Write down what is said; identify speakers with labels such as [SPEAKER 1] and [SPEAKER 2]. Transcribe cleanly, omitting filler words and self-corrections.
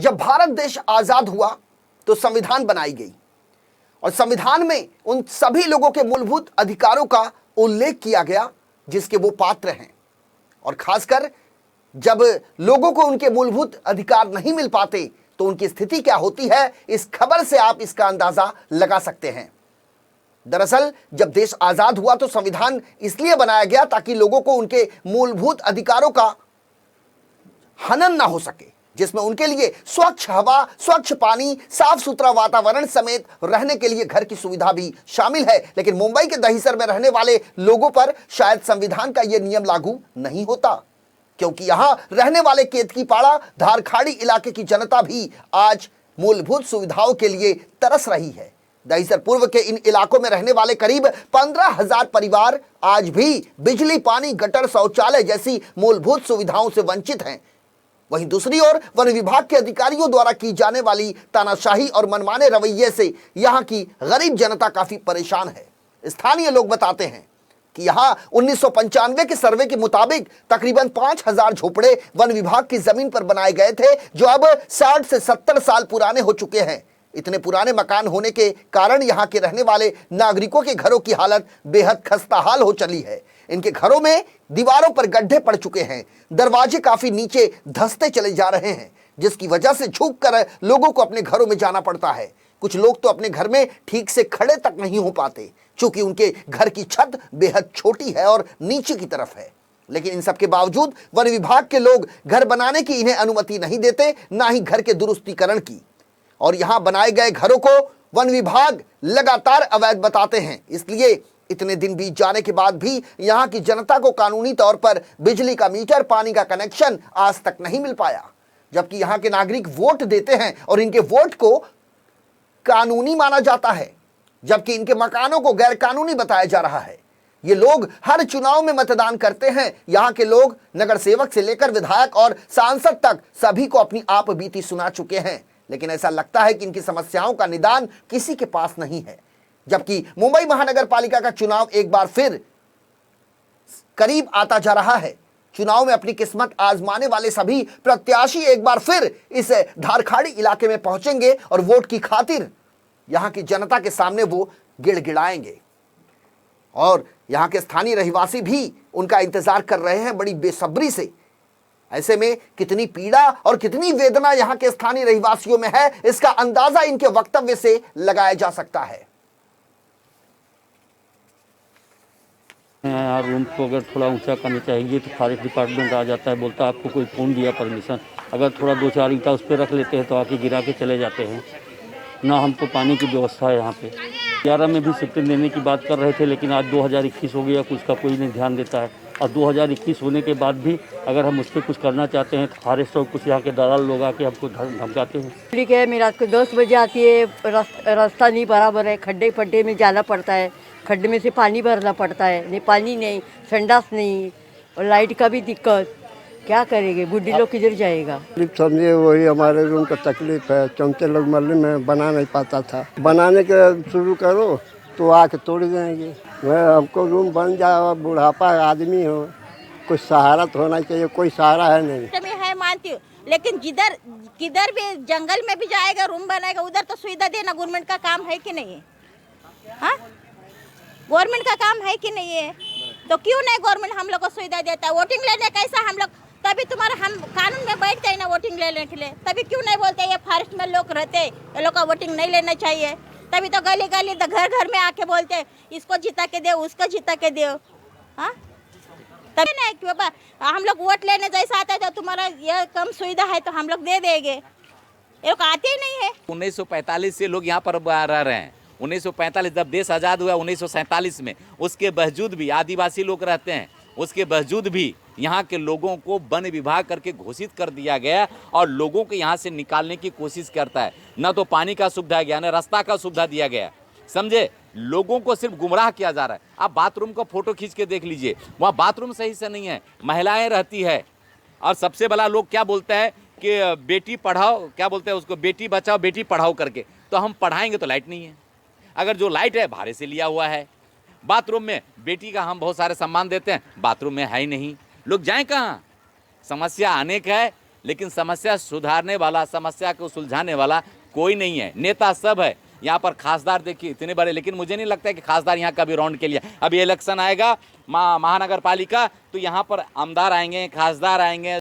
[SPEAKER 1] जब भारत देश आजाद हुआ तो संविधान बनाई गई और संविधान में उन सभी लोगों के मूलभूत अधिकारों का उल्लेख किया गया जिसके वो पात्र हैं। और खासकर जब लोगों को उनके मूलभूत अधिकार नहीं मिल पाते तो उनकी स्थिति क्या होती है, इस खबर से आप इसका अंदाजा लगा सकते हैं। दरअसल जब देश आजाद हुआ तो संविधान इसलिए बनाया गया ताकि लोगों को उनके मूलभूत अधिकारों का हनन ना हो सके, जिसमें उनके लिए स्वच्छ हवा, स्वच्छ पानी, साफ सुथरा वातावरण समेत रहने के लिए घर की सुविधा भी शामिल है। लेकिन मुंबई के दहिसर में रहने वाले लोगों पर शायद संविधान का यह नियम लागू नहीं होता, क्योंकि यहां रहने वाले केतकीपाड़ा धारखाड़ी इलाके की जनता भी आज मूलभूत सुविधाओं के लिए तरस रही है। दहिसर पूर्व के इन इलाकों में रहने वाले करीब 15,000 परिवार आज भी बिजली, पानी, गटर, शौचालय जैसी मूलभूत सुविधाओं से वंचित हैं। वहीं दूसरी ओर वन विभाग के अधिकारियों द्वारा की जाने वाली तानाशाही और मनमाने रवैये से यहां की गरीब जनता काफी परेशान है। स्थानीय लोग बताते हैं कि यहां 1995 के सर्वे के मुताबिक तकरीबन 5,000 झोपड़े वन विभाग की जमीन पर बनाए गए थे, जो अब 60 से 70 साल पुराने हो चुके हैं। इतने पुराने मकान होने के कारण यहां के रहने वाले नागरिकों के घरों की हालत बेहद खस्ताहाल हो चली है। इनके घरों में दीवारों पर गड्ढे पड़ चुके हैं, दरवाजे काफी नीचे धंसते चले जा रहे हैं, जिसकी वजह से झुककर लोगों को अपने घरों में जाना पड़ता है। कुछ लोग तो अपने घर में ठीक से खड़े तक नहीं हो पाते, क्योंकि उनके घर की छत बेहद छोटी है और नीचे की तरफ है। लेकिन इन सब के बावजूद वन विभाग के लोग घर बनाने की इन्हें अनुमति नहीं देते, ना ही घर के दुरुस्तीकरण की। और यहां बनाए गए घरों को वन विभाग लगातार अवैध बताते हैं। इसलिए इतने दिन बीत जाने के बाद भी यहां की जनता को कानूनी तौर पर बिजली का मीटर, पानी का कनेक्शन आज तक नहीं मिल पाया, जबकि यहां के नागरिक वोट देते हैं और इनके वोट को कानूनी माना जाता है, जबकि इनके मकानों को गैर कानूनी बताया जा रहा है। ये लोग हर चुनाव में मतदान करते हैं। यहाँ के लोग नगर सेवक से लेकर विधायक और सांसद तक सभी को अपनी आप बीती सुना चुके हैं, लेकिन ऐसा लगता है कि इनकी समस्याओं का निदान किसी के पास नहीं है। जबकि मुंबई महानगर पालिका का चुनाव एक बार फिर करीब आता जा रहा है। चुनाव में अपनी किस्मत आजमाने वाले सभी प्रत्याशी एक बार फिर इस धारखाड़ी इलाके में पहुंचेंगे और वोट की खातिर यहां की जनता के सामने वो गिड़गिड़ाएंगे। और यहां के स्थानीय रहवासी भी उनका इंतजार कर रहे हैं बड़ी बेसब्री से। ऐसे में कितनी पीड़ा और कितनी वेदना यहां के स्थानीय रहवासियों में है, इसका अंदाजा इनके वक्तव्य से लगाया जा सकता है।
[SPEAKER 2] यार रूम को अगर थोड़ा ऊंचा करना चाहिए तो फॉरेस्ट डिपार्टमेंट आ जाता है, बोलता है आपको कोई फ़ोन दिया परमिशन। अगर थोड़ा 2-4 ईंटा उस पर रख लेते हैं तो आके गिरा के चले जाते हैं। ना हमको पानी की व्यवस्था है यहाँ पे। 11 में भी शिफ्टिंग देने की बात कर रहे थे, लेकिन आज 2021 हो गया, कुछ का कोई नहीं ध्यान देता है। और 2021 होने के बाद भी अगर हम उस पर कुछ करना चाहते हैं तो फॉरेस्ट और कुछ यहाँ के दलाल लोग आके हमको धमकाते हैं।
[SPEAKER 3] ठीक है, मेरी रात को 10 बजे आती है, रास्ता नहीं बराबर है, खड्डे फड्डे में जाना पड़ता है, खड्डे में से पानी भरना पड़ता है, नहीं पानी नहीं, संडास नहीं, और लाइट का भी दिक्कत। क्या करेंगे, बुढ़ी लोग किधर जाएगा।
[SPEAKER 4] समझिए वही हमारे रूम का तकलीफ है। चौंते लोग मरने में बना नहीं पाता था, बनाने के शुरू करो तो आके तोड़ देंगे। हमको रूम बन जाए, बुढ़ापा आदमी हो, कुछ सहारा तो होना चाहिए, कोई सहारा है नहीं।
[SPEAKER 5] मैं है मानती हूँ, लेकिन किधर भी जंगल में भी जाएगा, रूम बनाएगा, उधर तो सुविधा देना गवर्नमेंट का काम है कि नहीं है? हाँ, गवर्नमेंट का काम है कि नहीं है? तो क्यों नहीं गवर्नमेंट हम लोग को सुविधा देता है? वोटिंग लेने कैसा हम लोग, तभी तुम्हारा हम कानून में बैठते हैं ना वोटिंग लेने के लिए, तभी क्यों नहीं बोलते ये फॉरेस्ट में लोग रहते, ये लोग का वोटिंग नहीं लेना चाहिए? तभी तो गली गली तो घर घर में आके बोलते इसको जिता के दो, उसको जिता के दो। हाँ, तभी नहीं कि बाबा हम लोग वोट लेने जैसा आता है तो तुम्हारा ये कम सुविधा है तो हम लोग दे देंगे, ये लोग आते ही नहीं है।
[SPEAKER 6] 1945 से लोग यहाँ पर रह रहे हैं। 1945 जब देश आज़ाद हुआ 1947 में, उसके बावजूद भी आदिवासी लोग रहते हैं, उसके बावजूद भी यहाँ के लोगों को वन विभाग करके घोषित कर दिया गया और लोगों को यहाँ से निकालने की कोशिश करता है। न तो पानी का सुविधा गया, न रास्ता का सुविधा दिया गया, समझे। लोगों को सिर्फ गुमराह किया जा रहा है। आप बाथरूम का फोटो खींच के देख लीजिए, वहाँ बाथरूम सही से नहीं है, महिलाएं रहती है। और सबसे बड़ा लोग क्या बोलते हैं कि बेटी पढ़ाओ, क्या बोलते हैं उसको, बेटी बचाओ बेटी पढ़ाओ करके। तो हम पढ़ाएंगे तो लाइट नहीं है, अगर जो लाइट है भाड़े से लिया हुआ है। बाथरूम में बेटी का हम बहुत सारे सम्मान देते हैं, बाथरूम में है ही नहीं, लोग जाएं कहाँ? समस्या अनेक है। लेकिन समस्या सुधारने वाला, समस्या को सुलझाने वाला कोई नहीं है। नेता सब है यहाँ पर, खासदार देखिए इतने बड़े, लेकिन मुझे नहीं लगता है कि खासदार यहाँ कभी राउंड के लिए। अभी इलेक्शन आएगा महानगर पालिका, तो यहाँ पर आमदार आएंगे, खासदार आएंगे,